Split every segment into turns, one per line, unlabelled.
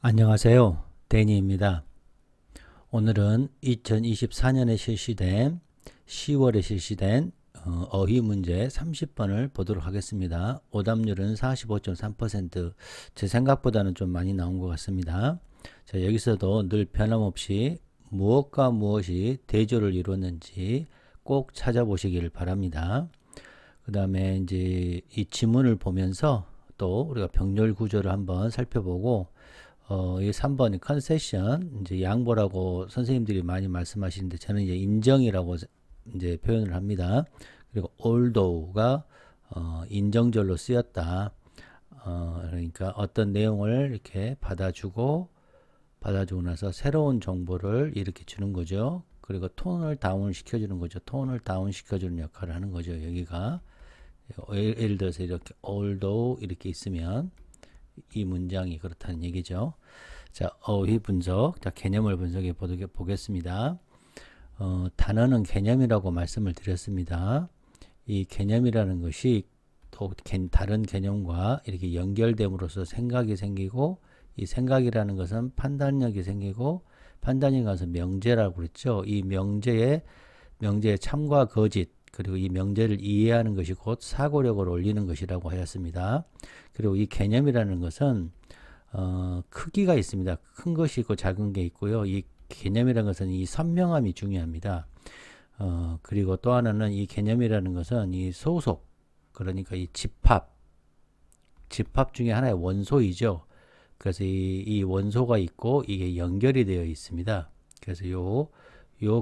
안녕하세요. 데니입니다. 오늘은 2024년에 실시된 10월에 실시된 어휘 문제 30번을 보도록 하겠습니다. 오답률은 45.3%, 제 생각보다는 좀 많이 나온 것 같습니다. 자, 여기서도 늘 변함없이 무엇과 무엇이 대조를 이루었는지 꼭 찾아보시길 바랍니다. 그 다음에 이제 이 지문을 보면서 또 우리가 병렬 구조를 한번 살펴보고 이 3번 컨세션, 이제 양보라고 선생님들이 많이 말씀하시는데 저는 이제 인정이라고 이제 표현을 합니다. 그리고 although가 인정절로 쓰였다. 그러니까 어떤 내용을 이렇게 받아주고 나서 새로운 정보를 이렇게 주는 거죠. 그리고 톤을 다운 시켜주는 거죠. 톤을 다운 시켜주는 역할을 하는 거죠. 여기가 예를 들어서 이렇게 although 이렇게 있으면 이 문장이 그렇다는 얘기죠. 자, 어휘 분석, 자, 개념을 분석해 보겠습니다. 단어는 개념이라고 말씀을 드렸습니다. 이 개념이라는 것이 또 다른 개념과 이렇게 연결됨으로써 생각이 생기고, 이 생각이라는 것은 판단력이 생기고, 판단이 가서 명제라고 그랬죠. 이 명제의 참과 거짓, 그리고 이 명제를 이해하는 것이 곧 사고력을 올리는 것이라고 하였습니다. 그리고 이 개념이라는 것은 크기가 있습니다. 큰 것이 있고 작은 게 있고요. 이 개념이라는 것은 이 선명함이 중요합니다. 그리고 또 하나는 이 개념이라는 것은 이 소속, 그러니까 이 집합 중에 하나의 원소이죠. 그래서 이 원소가 있고 이게 연결이 되어 있습니다. 그래서 요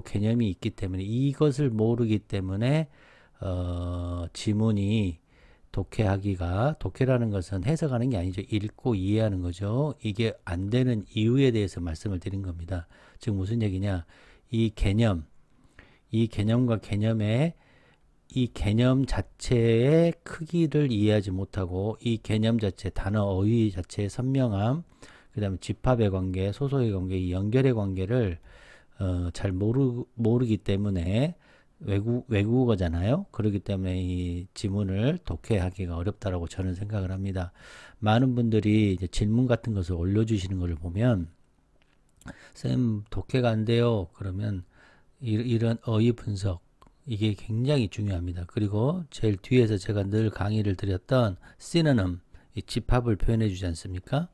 개념이 있기 때문에 이것을 모르기 때문에 지문이 독해라는 것은 해석하는 게 아니죠. 읽고 이해하는 거죠. 이게 안 되는 이유에 대해서 말씀을 드린 겁니다. 즉 무슨 얘기냐? 이 개념과 개념의 이 개념 자체의 크기를 이해하지 못하고 이 개념 자체, 단어 어휘 자체의 선명함, 그 다음에 집합의 관계, 소속의 관계, 이 연결의 관계를 잘 모르기 때문에 외국어잖아요. 그렇기 때문에 이 지문을 독해하기가 어렵다라고 저는 생각을 합니다. 많은 분들이 이제 질문 같은 것을 올려주시는 것을 보면 쌤 독해가 안 돼요. 그러면 이런 어휘 분석 이게 굉장히 중요합니다. 그리고 제일 뒤에서 제가 늘 강의를 드렸던 synonym, 이 집합을 표현해 주지 않습니까?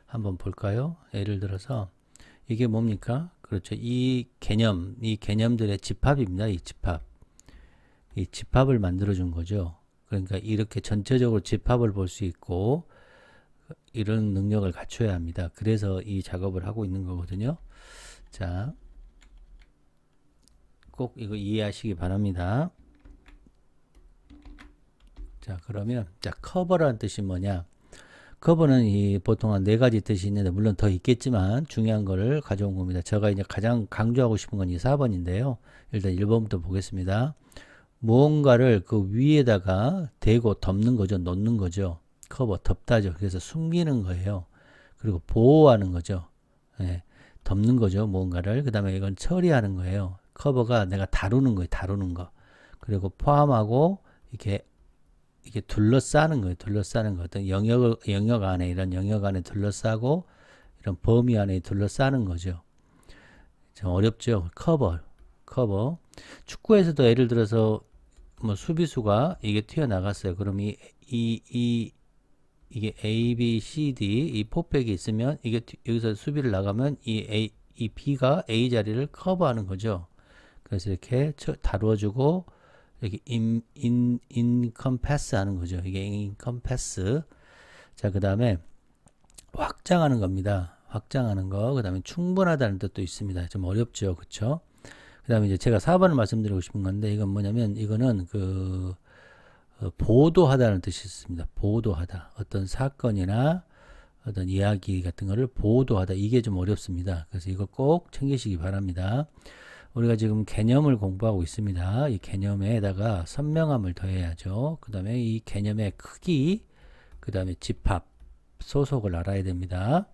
한번 볼까요? 예를 들어서 이게 뭡니까? 그렇죠. 이 개념들의 집합입니다. 이 집합을 만들어 준 거죠. 그러니까 이렇게 전체적으로 집합을 볼 수 있고 이런 능력을 갖춰야 합니다. 그래서 이 작업을 하고 있는 거거든요. 자, 꼭 이거 이해하시기 바랍니다. 자, 그러면 커버라는 뜻이 뭐냐? 커버는 보통 한 4가지 뜻이 있는데 물론 더 있겠지만 중요한 거를 가져온 겁니다. 제가 이제 가장 강조하고 싶은 건 이 4번인데요. 일단 1번부터 보겠습니다. 무언가를 그 위에다가 대고 덮는 거죠. 놓는 거죠. 커버, 덮다죠. 그래서 숨기는 거예요. 그리고 보호하는 거죠. 예, 덮는 거죠. 무언가를. 그 다음에 이건 처리하는 거예요. 커버가 내가 다루는 거예요. 다루는 거. 그리고 포함하고 이게 둘러싸는 거예요. 둘러싸는 거. 어떤 영역 안에, 이런 영역 안에 둘러싸고, 이런 범위 안에 둘러싸는 거죠. 좀 어렵죠? 커버. 축구에서도 예를 들어서, 뭐, 수비수가 이게 튀어나갔어요. 그럼 이게 A, B, C, D, 이 포백이 있으면, 이게 여기서 수비를 나가면 이 B가 A 자리를 커버하는 거죠. 그래서 이렇게 다루어주고, 이렇게 encompass 하는 거죠. 이게 encompass. 자, 그 다음에 확장하는 겁니다. 확장하는 거. 그 다음에 충분하다는 뜻도 있습니다. 좀 어렵죠. 그쵸? 그 다음에 이제 제가 4번을 말씀드리고 싶은 건데, 이건 뭐냐면, 이거는 보도하다는 뜻이 있습니다. 보도하다. 어떤 사건이나 어떤 이야기 같은 거를 보도하다. 이게 좀 어렵습니다. 그래서 이거 꼭 챙기시기 바랍니다. 우리가 지금 개념을 공부하고 있습니다. 이 개념에다가 선명함을 더해야죠. 그 다음에 이 개념의 크기, 그 다음에 집합, 소속을 알아야 됩니다.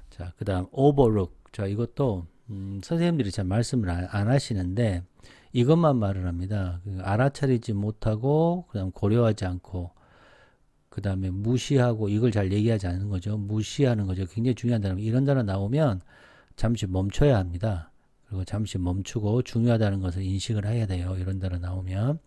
자, 그 다음 overlook. 자, 이것도 선생님들이 잘 말씀을 안 하시는데 이것만 말을 합니다. 알아차리지 못하고 그다음 고려하지 않고 그 다음에 무시하고 이걸 잘 얘기하지 않는 거죠. 무시하는 거죠. 굉장히 중요한 단어. 이런 단어 나오면 잠시 멈춰야 합니다. 그리고 잠시 멈추고 중요하다는 것을 인식을 해야 돼요. 이런 단어 나오면.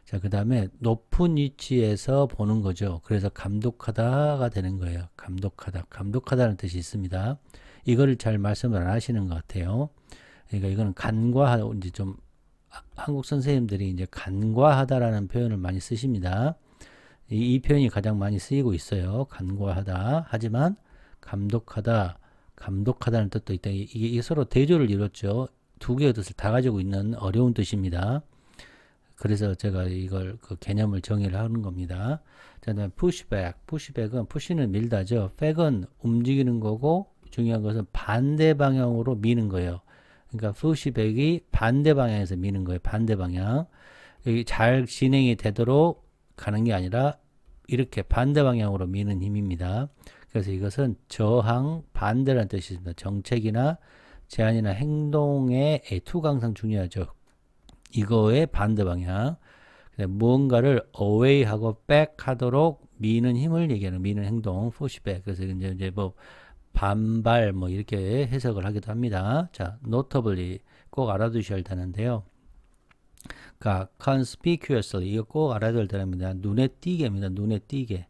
자, 그 다음에 높은 위치에서 보는 거죠. 그래서 감독하다가 되는 거예요. 감독하다. 감독하다는 뜻이 있습니다. 이거를 잘 말씀을 안 하시는 것 같아요. 그러니까 이거는 간과하다, 이제 좀 한국 선생님들이 이제 간과하다라는 표현을 많이 쓰십니다. 이 표현이 가장 많이 쓰이고 있어요. 간과하다. 하지만 감독하다, 감독하다는 뜻도 있다. 이게 서로 대조를 이뤘죠. 두 개의 뜻을 다 가지고 있는 어려운 뜻입니다. 그래서 제가 이걸 그 개념을 정의를 하는 겁니다. 자, 그다음에 pushback. pushback은 push는 밀다죠. back은 움직이는 거고 중요한 것은 반대 방향으로 미는 거예요. 그러니까 pushback이 반대 방향에서 미는 거예요. 반대 방향. 여기 잘 진행이 되도록 가는 게 아니라 이렇게 반대 방향으로 미는 힘입니다. 그래서 이것은 저항, 반대라는 뜻이 있습니다. 정책이나 제안이나 행동의 투강상 중요하죠. 이거의 반대 방향. 무언가를 away 하고 back 하도록 미는 힘을 얘기하는 미는 행동, pushback. 그래서 이제 뭐 반발 뭐 이렇게 해석을 하기도 합니다. 자, notably 꼭 알아두셔야 되는데요. 그러니까 conspicuously 이거 꼭 알아둬야 됩니다. 눈에 띄게입니다. 눈에 띄게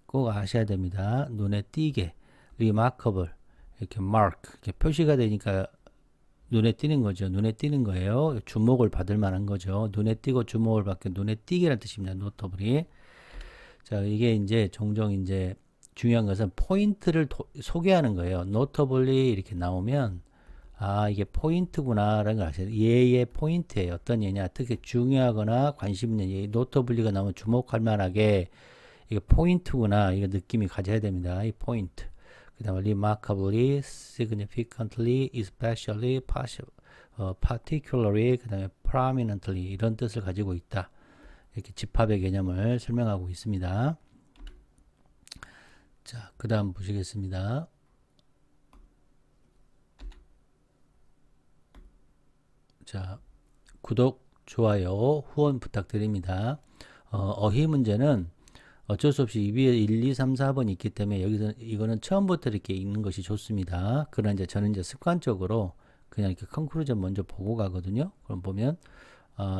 꼭 아셔야 됩니다. 눈에 띄게 remarkable 이렇게 mark 이렇게 표시가 되니까 눈에 띄는 거죠. 눈에 띄는 거예요. 주목을 받을 만한 거죠. 눈에 띄고 주목을 받게 눈에 띄게라는 뜻입니다. notably. 자, 이게 이제 종종 이제 중요한 것은 포인트를 소개하는 거예요. notably 이렇게 나오면 아, 이게 포인트구나라는 걸 아셔야 돼요. 얘의 포인트예요. 어떤 얘냐. 특히 중요하거나 관심 있는 얘, notably가 나오면 주목할 만하게 이게 포인트구나. 이거 느낌이 가져야 됩니다. 이 포인트. 그 다음에 remarkably, significantly, especially, particularly, 그 다음에 prominently 이런 뜻을 가지고 있다. 이렇게 집합의 개념을 설명하고 있습니다. 자, 그 다음 보시겠습니다. 자, 구독, 좋아요, 후원 부탁드립니다. 어휘 문제는 어쩔 수 없이 1, 2, 3, 4번 있기 때문에 여기서 이거는 처음부터 이렇게 읽는 것이 좋습니다. 그러나 이제 저는 이제 습관적으로 그냥 이렇게 컨클루전 먼저 보고 가거든요. 그럼 보면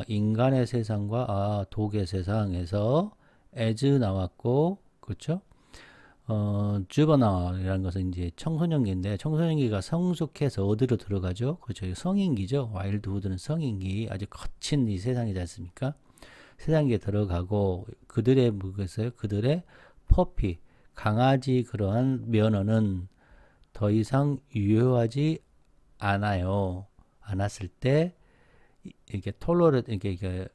인간의 세상과 독의 세상에서 as 나왔고 그렇죠? 주버나이라는 것은 이제 청소년기인데 청소년기가 성숙해서 어디로 들어가죠? 그렇죠. 성인기죠. 와일드우드는 성인기 아주 거친 이 세상이지 않습니까? 세상에 들어가고 그들의 뭐겠어요? 그들의 퍼피 강아지 그러한 면허는 더 이상 유효하지 않아요. 않았을 때 이렇게 이렇게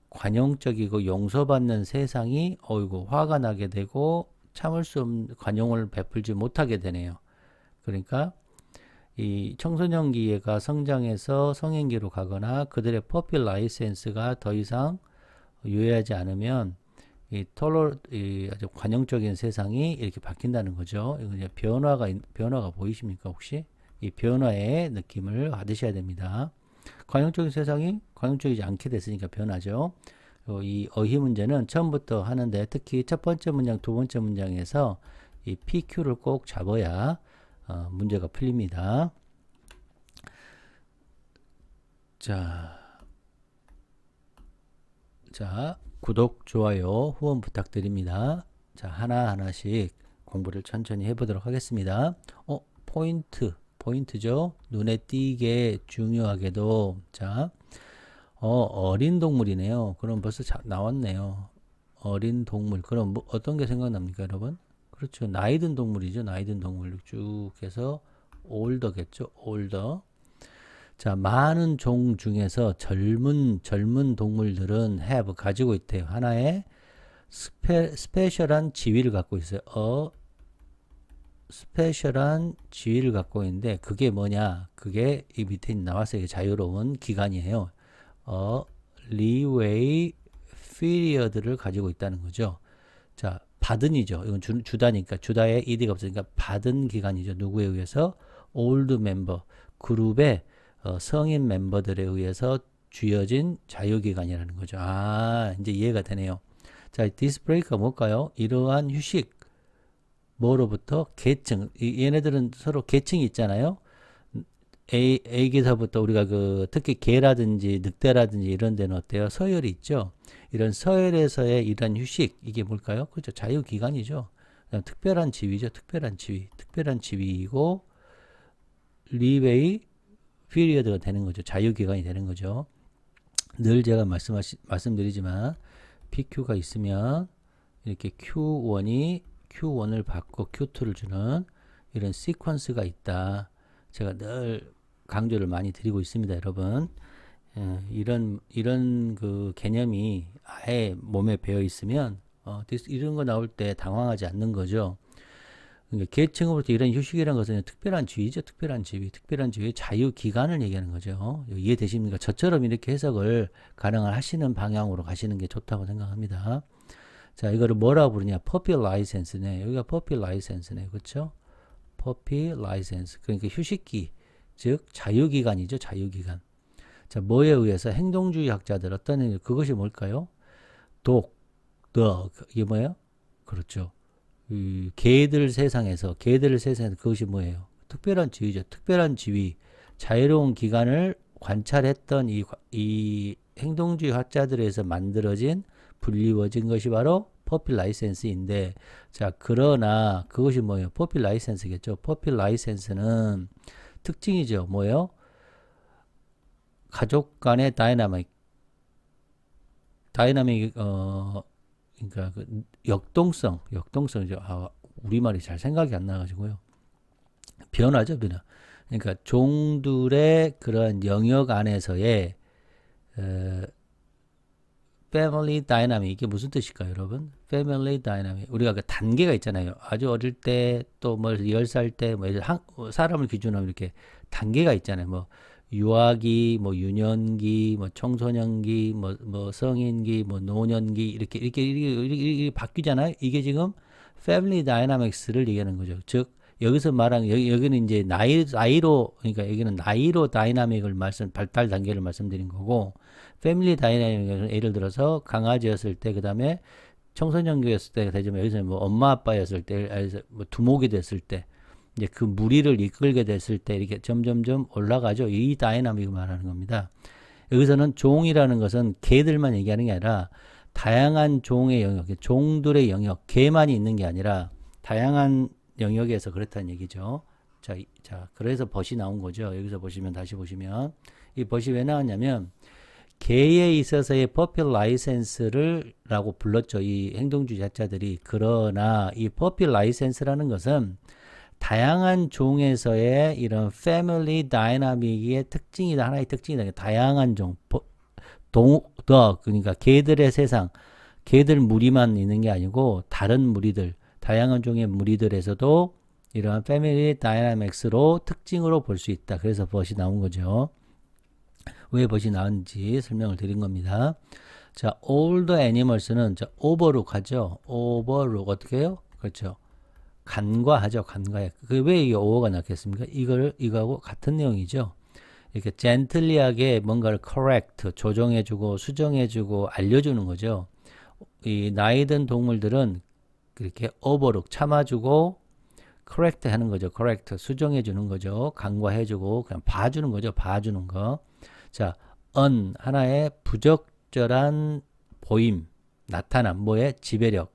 관용적이고 용서받는 세상이 어이고 화가 나게 되고 참을 수 없는 관용을 베풀지 못하게 되네요. 그러니까 이 청소년기가 성장해서 성인기로 가거나 그들의 퍼피 라이센스가 더 이상 유효하지 않으면 이 아주 관용적인 세상이 이렇게 바뀐다는 거죠. 이거 이제 변화가 보이십니까 혹시? 이 변화의 느낌을 받으셔야 됩니다. 관용적인 세상이 관용적이지 않게 됐으니까 변하죠. 이 어휘 문제는 처음부터 하는데 특히 첫 번째 문장, 두 번째 문장에서 이 PQ를 꼭 잡아야 문제가 풀립니다. 자, 구독, 좋아요, 후원 부탁드립니다. 자, 하나하나씩 공부를 천천히 해보도록 하겠습니다. 포인트죠. 눈에 띄게 중요하게도 자, 어린 동물이네요. 그럼 벌써 나왔네요. 어린 동물. 그럼 어떤 게 생각납니까, 여러분? 그렇죠. 나이 든 동물이죠. 나이 든 동물 쭉 해서 older겠죠. older. 자, 많은 종 중에서 젊은 동물들은 have 가지고 있대요. 하나의 스페셜한 지위를 갖고 있어요. 스페셜한 지위를 갖고 있는데 그게 뭐냐? 그게 이 밑에 나왔어요. 자유로운 기간이에요. leeway period를 가지고 있다는 거죠. 자, 받은이죠. 이건 주다니까 주다에 ed가 없으니까 받은 기간이죠. 누구에 의해서? old member 그룹의 성인 멤버들에 의해서 쥐어진 자유기간이라는 거죠. 이제 이해가 되네요. 자, this break가 뭘까요? 이러한 휴식. 뭐로부터? 계층. 얘네들은 서로 계층이 있잖아요. A기서부터 우리가 특히 개라든지 늑대라든지 이런 데는 어때요? 서열이 있죠. 이런 서열에서의 이런 휴식. 이게 뭘까요? 그렇죠. 자유기간이죠. 특별한 지위죠. 특별한 지위. 특별한 지위이고, 리웨이 피리어드가 되는 거죠. 자유기간이 되는 거죠. 늘 제가 말씀드리지만 PQ가 있으면 이렇게 Q1을 받고 Q2를 주는 이런 시퀀스가 있다. 제가 늘 강조를 많이 드리고 있습니다, 여러분. 이런 그 개념이 아예 몸에 배어 있으면 이런 거 나올 때 당황하지 않는 거죠. 그러니까 계층으로부터 이런 휴식이라는 것은 특별한 지위죠. 특별한 지위. 특별한 지위의 자유 기간을 얘기하는 거죠. 이해되십니까? 저처럼 이렇게 해석을 가능을 하시는 방향으로 가시는 게 좋다고 생각합니다. 자, 이거를 뭐라고 부르냐? 퍼피 라이센스네. 여기가 퍼피 라이센스네. 그렇죠? 퍼피 라이센스. 그러니까 휴식기, 즉 자유기간이죠. 자유기간. 자, 뭐에 의해서 행동주의 학자들 어떤 그것이 뭘까요? 이게 뭐예요? 그렇죠. 개들 세상에서 그것이 뭐예요? 특별한 지위죠. 특별한 지위, 자유로운 기간을 관찰했던 이 행동주의 학자들에서 만들어진 불리워진 것이 바로 퍼피 라이센스인데, 자, 그러나 그것이 뭐예요? 퍼피 라이센스겠죠. 퍼피 라이센스는 특징이죠. 뭐예요? 가족 간의 다이나믹, 그러니까 역동성이죠. 우리말이 잘 생각이 안 나가지고요. 변화죠, 변화. 그러니까 종들의 그런 영역 안에서의 패밀리 다이나믹, 이게 무슨 뜻일까요, 여러분? 패밀리 다이나믹. 우리가 그 단계가 있잖아요. 아주 어릴 때, 또 뭐 10살 때, 사람을 기준으로 이렇게 단계가 있잖아요. 뭐 유아기, 뭐 유년기, 뭐 청소년기, 뭐 성인기, 뭐 노년기, 이렇게 바뀌잖아요. 이게 지금 패밀리 다이나믹스를 얘기하는 거죠. 즉, 여기서 말하는, 여기는 이제 나이로, 그러니까 여기는 나이로 다이나믹을 발달 단계를 말씀드린 거고, 패밀리 다이나믹은 예를 들어서 강아지였을 때, 그 다음에 청소년기였을 때가 되지만, 여기서는 뭐 엄마 아빠였을 때, 뭐 두목이 됐을 때, 이제 그 무리를 이끌게 됐을 때 이렇게 점점점 올라가죠. 이 다이나믹을 말하는 겁니다. 여기서는 종이라는 것은 개들만 얘기하는 게 아니라 다양한 종의 영역, 종들의 영역, 개만이 있는 게 아니라 다양한 영역에서 그렇다는 얘기죠. 자, 그래서 벗이 나온 거죠. 여기서 보시면, 다시 보시면, 이 벗이 왜 나왔냐면, 개에 있어서의 퍼피 라이센스를 라고 불렀죠. 이 행동주의 학자들이. 그러나 이 퍼피 라이센스라는 것은 다양한 종에서의 이런 패밀리 다이나믹의 특징이다. 하나의 특징이다. 다양한 종, 그러니까 개들의 세상, 개들 무리만 있는 게 아니고 다른 무리들, 다양한 종의 무리들에서도 이러한 패밀리 다이나믹스로 특징으로 볼 수 있다. 그래서 벗이 나온 거죠. 왜 벗이 나온지 설명을 드린 겁니다. 자, all the animals는 overlook 하죠. overlook 어떻게 해요? 그렇죠. 간과하죠. 간과해. 왜 이게 오어가 났겠습니까? 이거하고 같은 내용이죠. 이렇게 젠틀리하게 뭔가를 correct, 조정해주고 수정해주고 알려주는 거죠. 이 나이 든 동물들은 그렇게 overlook, 참아주고 correct 하는 거죠. correct, 수정해주는 거죠. 간과해주고 그냥 봐주는 거죠. 봐주는 거. 자, 하나의 부적절한 보임, 나타남, 뭐의 지배력.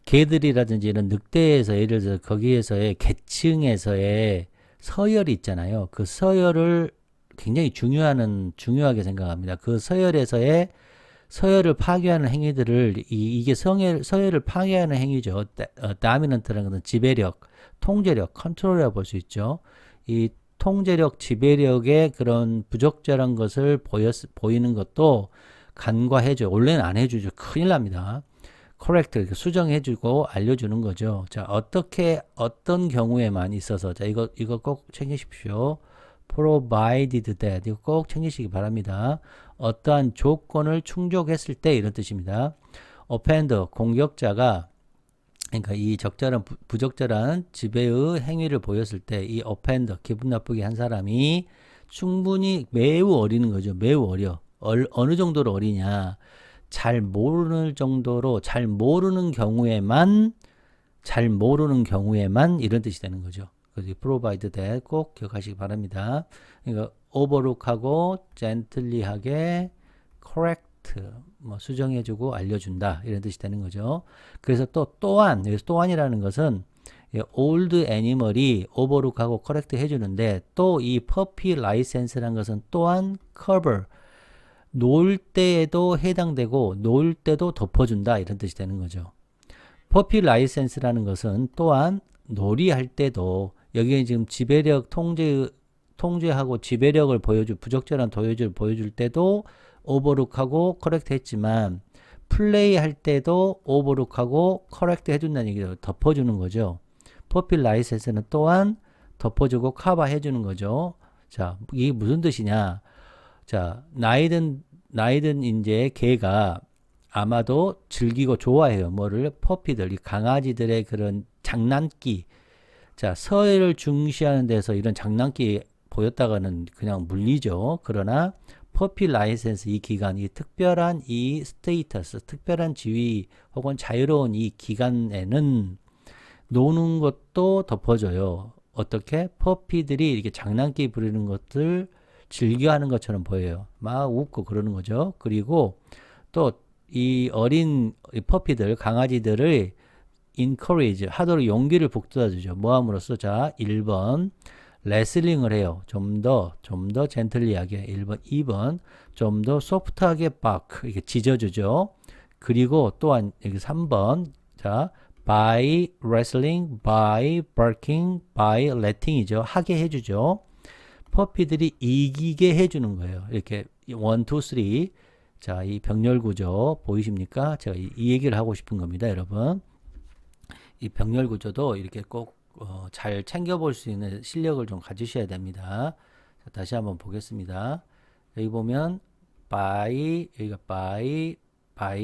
개들이라든지 이런 늑대에서, 예를 들어서 거기에서의 계층에서의 서열이 있잖아요. 그 서열을 굉장히 중요하게 생각합니다. 그 서열에서의 서열을 파괴하는 행위들을, 이게 서열을 파괴하는 행위죠. 다미넌트라는 것은 지배력, 통제력, 컨트롤이라고 볼 수 있죠. 이 통제력, 지배력의 그런 부적절한 것을 보이는 것도 간과해줘요. 원래는 안 해주죠. 큰일 납니다. correct, 수정해주고 알려주는 거죠. 자, 어떤 경우에만 있어서, 자, 이거 꼭 챙기십시오. provided that, 이거 꼭 챙기시기 바랍니다. 어떠한 조건을 충족했을 때, 이런 뜻입니다. offender, 공격자가, 그러니까 이 부적절한 지배의 행위를 보였을 때, 이 offender, 기분 나쁘게 한 사람이 충분히 매우 어리는 거죠. 매우 어려. 어느 정도로 어리냐. 잘 모르는 정도로 잘 모르는 경우에만 이런 뜻이 되는 거죠. 그래서 provide that 꼭 기억하시기 바랍니다. 그러니까 overlook하고 gently하게 correct 뭐 수정해주고 알려준다 이런 뜻이 되는 거죠. 그래서 또한 여기서 또한이라는 것은 old animal이 overlook하고 correct 해주는데 또 이 puppy license라는 것은 또한 cover 놀 때에도 해당되고 놀 때도 덮어준다 이런 뜻이 되는 거죠. 퍼피 라이센스라는 것은 또한 놀이할 때도 여기에 지금 지배력 통제하고 지배력을 부적절한 도요를 보여줄 때도 오버룩하고 커렉트 했지만 플레이 할 때도 오버룩하고 커렉트 해준다는 얘기죠. 덮어주는 거죠. 퍼피 라이센스는 또한 덮어주고 커버 해주는 거죠. 자, 이게 무슨 뜻이냐? 자, 나이든 이제 개가 아마도 즐기고 좋아해요. 뭐를? 퍼피들, 이 강아지들의 그런 장난기. 자, 서해를 중시하는 데서 이런 장난기 보였다가는 그냥 물리죠. 그러나 퍼피 라이센스 이 기간, 이 특별한 이 스테이터스, 특별한 지위 혹은 자유로운 이 기간에는 노는 것도 덮어줘요. 어떻게? 퍼피들이 이렇게 장난기 부리는 것들 즐겨하는 것처럼 보여요. 막 웃고 그러는 거죠. 그리고 또 이 어린 퍼피들, 강아지들을 encourage 하도록 용기를 북돋아주죠. 뭐 함으로써? 자, 1번 레슬링을 해요. 좀 더 젠틀리하게. 1번, 2번 좀 더 소프트하게 이렇게 짖어주죠. 그리고 또한 여기 3번 자, by wrestling, by barking, by letting이죠. 하게 해주죠. 퍼피들이 이기게 해주는 거예요. 이렇게 1, 2, 3 자, 이 병렬 구조 보이십니까? 제가 이 얘기를 하고 싶은 겁니다, 여러분. 이 병렬 구조도 이렇게 꼭 잘 챙겨볼 수 있는 실력을 좀 가지셔야 됩니다. 자, 다시 한번 보겠습니다. 여기 보면 by, 여기가 by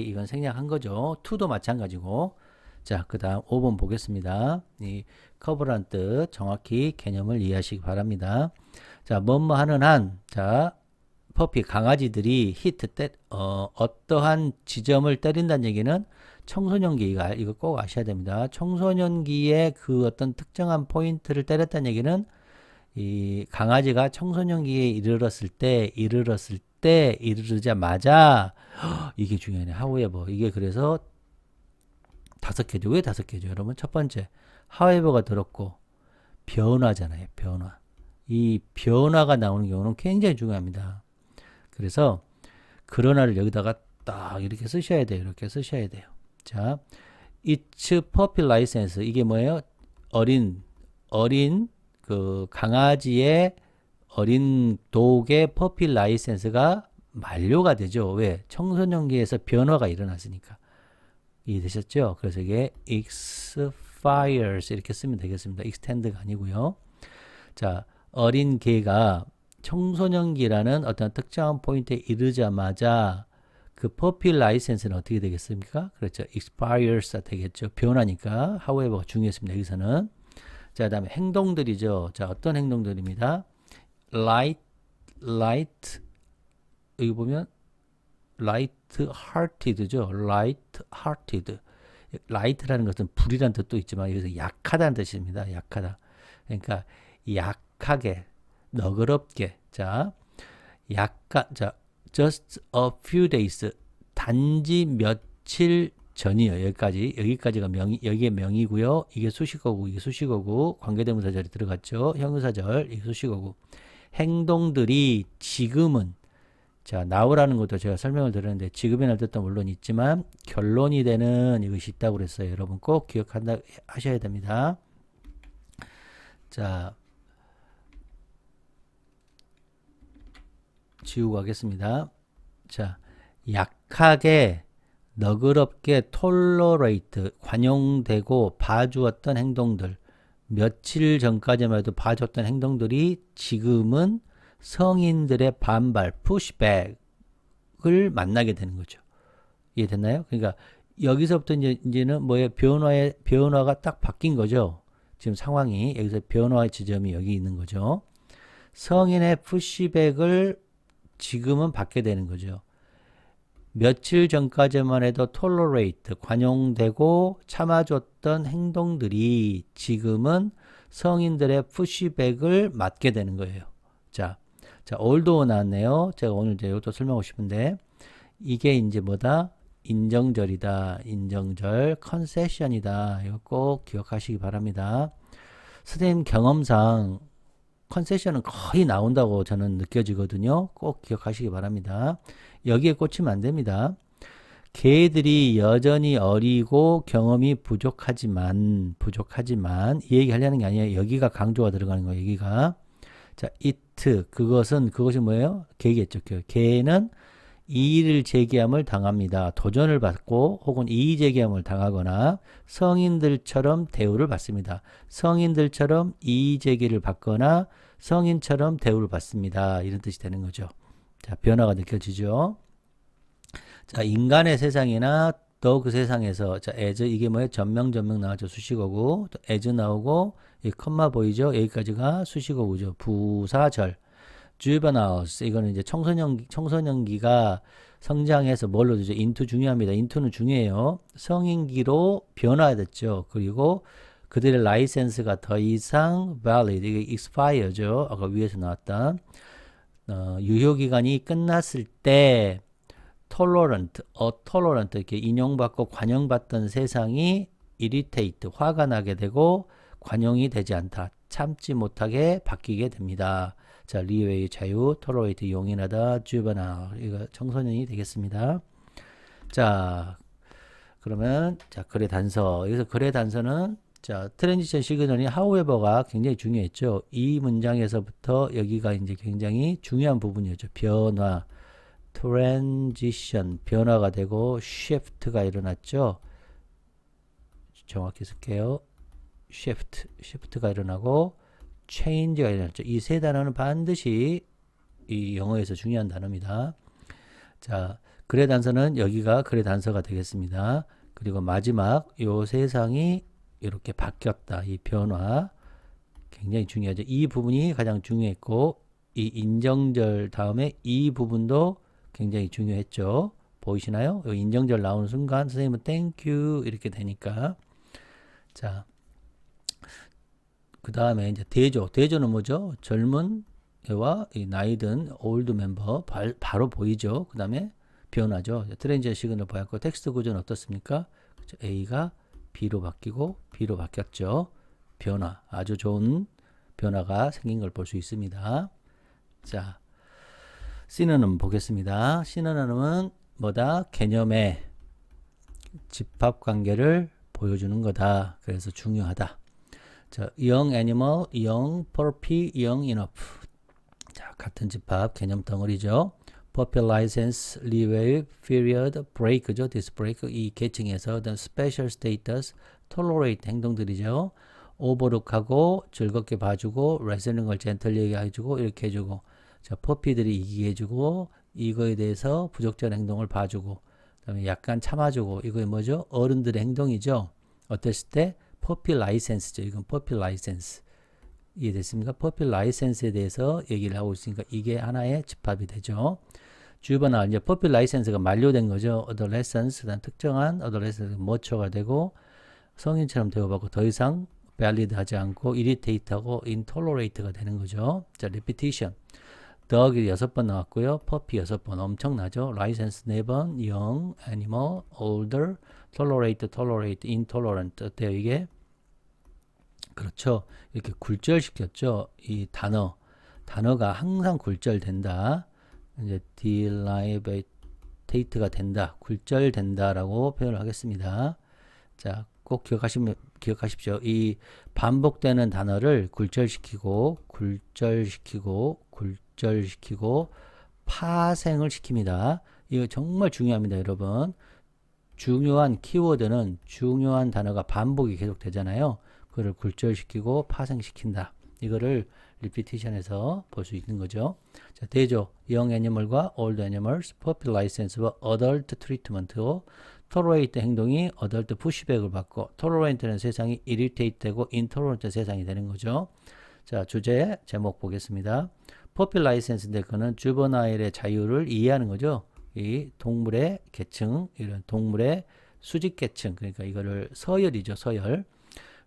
이건 생략한 거죠. to도 마찬가지고. 자, 그 다음 5번 보겠습니다. 이 커버란 뜻 정확히 개념을 이해하시기 바랍니다. 자, 뭐뭐 하는 한, 자, 퍼피 강아지들이 어떠한 지점을 때린다는 얘기는 청소년기가 이거 꼭 아셔야 됩니다. 청소년기에 그 어떤 특정한 포인트를 때렸다는 얘기는 이 강아지가 청소년기에 이르자마자 이게 중요하네. however 이게 그래서 5개죠. 왜 5개죠? 여러분 첫 번째 however가 들었고 변화잖아요. 변화. 이 변화가 나오는 경우는 굉장히 중요합니다. 그래서 그러나를 여기다가 딱 이렇게 쓰셔야 돼요. 이렇게 쓰셔야 돼요. 자, it's puppy license 이게 뭐예요? 어린 그 강아지의 어린 독의 퍼피 라이센스가 만료가 되죠. 왜? 청소년기에서 변화가 일어났으니까. 이해되셨죠? 그래서 이게 expires 이렇게 쓰면 되겠습니다. extend가 아니고요. 자, 어린 개가 청소년기라는 어떤 특정한 포인트에 이르자마자 그 퍼피 라이센스는 어떻게 되겠습니까? 그렇죠. expires 되겠죠. 변하니까. however가 중요했습니다. 여기서는. 자, 그 다음에 행동들이죠. 자, 어떤 행동들입니다. light, 여기 보면 light-hearted죠. light-hearted. light라는 것은 불이라는 뜻도 있지만 여기서 약하다는 뜻입니다. 약하다. 그러니까 약하게, 너그럽게. 자, 자, just a few days. 단지 며칠 전이요. 여기까지가 여기에 명이고요. 이게 수식어고, 관계대명사 절이 들어갔죠. 형용사절, 이게 수식어고. 행동들이 지금은, 자, now라는 것도 제가 설명을 드렸는데, 지금이라는 뜻도 물론 있지만, 결론이 되는 이것이 있다고 그랬어요. 여러분 꼭 하셔야 됩니다. 자, 지우고 가겠습니다. 자, 약하게, 너그럽게 tolerate, 관용되고 봐주었던 행동들, 며칠 전까지만 해도 봐줬던 행동들이 지금은 성인들의 반발, pushback을 만나게 되는 거죠. 이해됐나요? 그러니까 여기서부터 이제는 뭐예요? 변화가 딱 바뀐 거죠. 지금 상황이 여기서 변화의 지점이 여기 있는 거죠. 성인의 푸시백을 지금은 받게 되는 거죠. 며칠 전까지만 해도 tolerate, 관용되고 참아줬던 행동들이 지금은 성인들의 푸시백을 맞게 되는 거예요. 자, 올도 나왔네요. 제가 오늘 이제 이것도 설명하고 싶은데, 이게 이제 뭐다? 인정절이다. 인정절, 컨세션이다. 이거 꼭 기억하시기 바랍니다. 선생님 경험상 컨세션은 거의 나온다고 저는 느껴지거든요. 꼭 기억하시기 바랍니다. 여기에 꽂히면 안 됩니다. 걔들이 여전히 어리고 경험이 부족하지만 이 얘기 하려는 게 아니에요. 여기가 강조가 들어가는 거예요. 여기가. 자, 그것이 뭐예요? 걔겠죠. 걔는 이의를 제기함을 당합니다. 도전을 받고 혹은 이의 제기함을 당하거나 성인들처럼 대우를 받습니다. 성인들처럼 이의 제기를 받거나 성인처럼 대우를 받습니다. 이런 뜻이 되는 거죠. 자, 변화가 느껴지죠. 자, 인간의 세상이나 또 그 세상에서, 자, as, 이게 뭐예요? 전명 나왔죠. 수식어고, 또 as 나오고, 이 컴마 보이죠? 여기까지가 수식어구죠. 부사절. juveniles, 이거는 이제 청소년기가 성장해서 뭘로 되죠? into 중요합니다. into는 중요해요. 성인기로 변화됐죠. 그리고 그들의 라이센스가 더 이상 valid, 이게 expire죠. 아까 위에서 나왔던 유효기간이 끝났을 때 tolerant, 이렇게 인용받고 관용받던 세상이 irritate, 화가 나게 되고 관용이 되지 않다. 참지 못하게 바뀌게 됩니다. 자, 리웨이 자유, tolerate 용인하다, juvenile 이거 청소년이 되겠습니다. 자, 그러면 자, 글의 단서. 여기서 글의 단서는 자, 트랜지션 시그널이 however가 굉장히 중요했죠. 이 문장에서부터 여기가 이제 굉장히 중요한 부분이었죠. 변화, transition, 변화가 되고 shift가 일어났죠. 정확히 쓸게요. shift가 일어나고 change가 일어났죠. 이 세 단어는 반드시 이 영어에서 중요한 단어입니다. 자, 글의 단서는 여기가 글의 단서가 되겠습니다. 그리고 마지막 요 세상이 이렇게 바뀌었다. 이 변화 굉장히 중요하죠. 이 부분이 가장 중요했고 이 인정절 다음에 이 부분도 굉장히 중요했죠. 보이시나요? 요 인정절 나오는 순간 선생님은 땡큐 이렇게 되니까 자, 그 다음에 이제 대조는 뭐죠? 젊은 애와 이 나이든 올드 멤버 바로 보이죠. 그 다음에 변화죠. 트랜지션 시그널 보였고 텍스트 구조는 어떻습니까? 그렇죠? A가 B로 바뀌고 B로 바뀌었죠. 변화, 아주 좋은 변화가 생긴 걸 볼 수 있습니다. 자, 시노님 보겠습니다. 시노님은 뭐다? 개념의 집합관계를 보여주는 거다. 그래서 중요하다. 자, young animal, young puppy, young enough. 자, 같은 집합 개념 덩어리죠. puppy license, leeway, period, break죠. this break 이 계층에서 the special status, tolerate 행동들이죠. overlook하고 즐겁게 봐주고 wrestling 걸 젠틀리하게 해주고 이렇게 해주고 자, 퍼피들이 이기게 해주고 이거에 대해서 부적절한 행동을 봐주고 그다음에 약간 참아주고 이거 뭐죠? 어른들의 행동이죠. 어땠을 때 퍼피 라이센스죠. 이건 퍼피 라이센스. 이해됐습니까? 퍼피 라이센스에 대해서 얘기를 하고 있으니까 이게 하나의 집합이 되죠. 주변에 이제 퍼피 라이센스가 만료된 거죠. adolescence, 그다음 특정한 adolescence 머처가 되고 성인처럼 대우받고 더 이상 valid 하지 않고 irritate하고 intolerate가 되는 거죠. 자, repetition. dog이 6번 나왔고요. puppy 6번 엄청나죠. license 4번, young, animal, older, tolerate, intolerant 어때요 이게? 그렇죠. 이렇게 굴절시켰죠. 이 단어가 항상 굴절된다. 이제 delibate가 된다. 굴절된다라고 표현을 하겠습니다. 자, 꼭 기억하십시오. 이 반복되는 단어를 굴절시키고 파생을 시킵니다. 이거 정말 중요합니다, 여러분. 중요한 키워드는 중요한 단어가 반복이 계속 되잖아요. 그걸 굴절시키고 파생시킨다. 이거를 리피티션에서 볼 수 있는 거죠. 자, 대조, young animal과 old animals, puppy license와 adult treatment로 tolerate 행동이 adult pushback을 받고 tolerant는 세상이 irritate 되고 intolerant 세상이 되는 거죠. 자, 제목 보겠습니다. puppy license인데 그는 juvenile의 자유를 이해하는 거죠. 이 동물의 계층, 이런 동물의 수직 계층, 그러니까 이거를 서열이죠, 서열.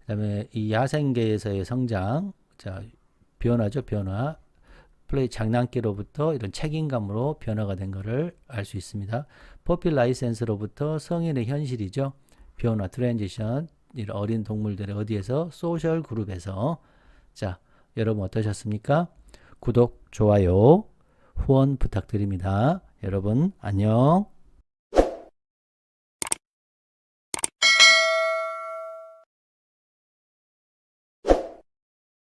그다음에 이 야생계에서의 성장, 자, 변화죠, 변화. 플레이 장난기로부터 이런 책임감으로 변화가 된 것을 알 수 있습니다. 퍼피 라이센스로부터 성인의 현실이죠. 변화, 트랜지션, 이런 어린 동물들의 어디에서? 소셜 그룹에서. 자, 여러분 어떠셨습니까? 구독, 좋아요, 후원 부탁드립니다. 여러분 안녕.